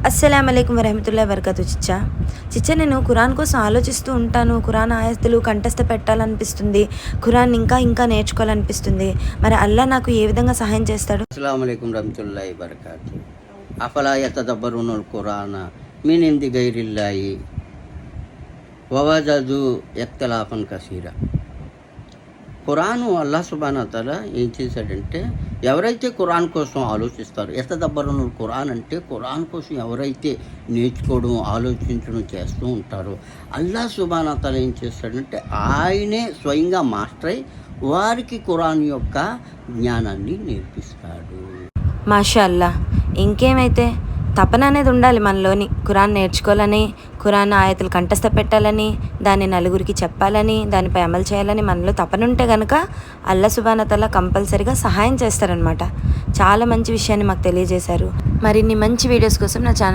అస్సలామలైకుం వరహమతుల్లాహి వబర్కాతు. చిచ్చా నేను ఖురాన్ కోసం ఆలోచిస్తూ ఉంటాను. ఖురాన్ ఆయతులు కంఠస్థ పెట్టాలనిపిస్తుంది. ఖురాన్ ఇంకా ఇంకా నేర్చుకోవాలనిపిస్తుంది. మరి అల్లా నాకు ఏ విధంగా సహాయం చేస్తాడు? అస్సలామలైకుం రహమతుల్లాహి వబర్కాతు. అఫలా యతదబ్బరునల్ ఖురాన మిన్ ఇంది గైరిల్లాహి వవజదు ఇఖ్తిలాఫన్ కసీరా. ఖురాను అల్లాహ్ సుబ్హానహు వ తఆలా ఏం చేశాడంటే, ఎవరైతే ఖురాన్ కోసం ఆలోచిస్తారో, యతదబ్బరునల్ ఖురాన్ అంటే ఖురాన్ కోసం ఎవరైతే నేర్చుకోవడం ఆలోచించడం చేస్తూ ఉంటారో, అల్లాహ్ సుబ్హానహు వ తఆలా ఏం చేస్తాడంటే ఆయనే స్వయంగా మాస్టర్ అయి వారికి ఖురాన్ యొక్క జ్ఞానాన్ని నేర్పిస్తాడు. మాషా అల్లా. ఇంకేమైతే తపన అనేది ఉండాలి మనలోని. ఖురాన్ నేర్చుకోవాలని, ఖురాన్ ఆయతులు కంఠస్థ పెట్టాలని, దాన్ని నలుగురికి చెప్పాలని, దానిపై అమలు చేయాలని మనలో తపన ఉంటే కనుక అల్లా సుబ్హానహు వ తఆలా కంపల్సరీగా సహాయం చేస్తారనమాట. చాలా మంచి విషయాన్ని మాకు తెలియజేశారు. మరిన్ని మంచి వీడియోస్ కోసం నా ఛానల్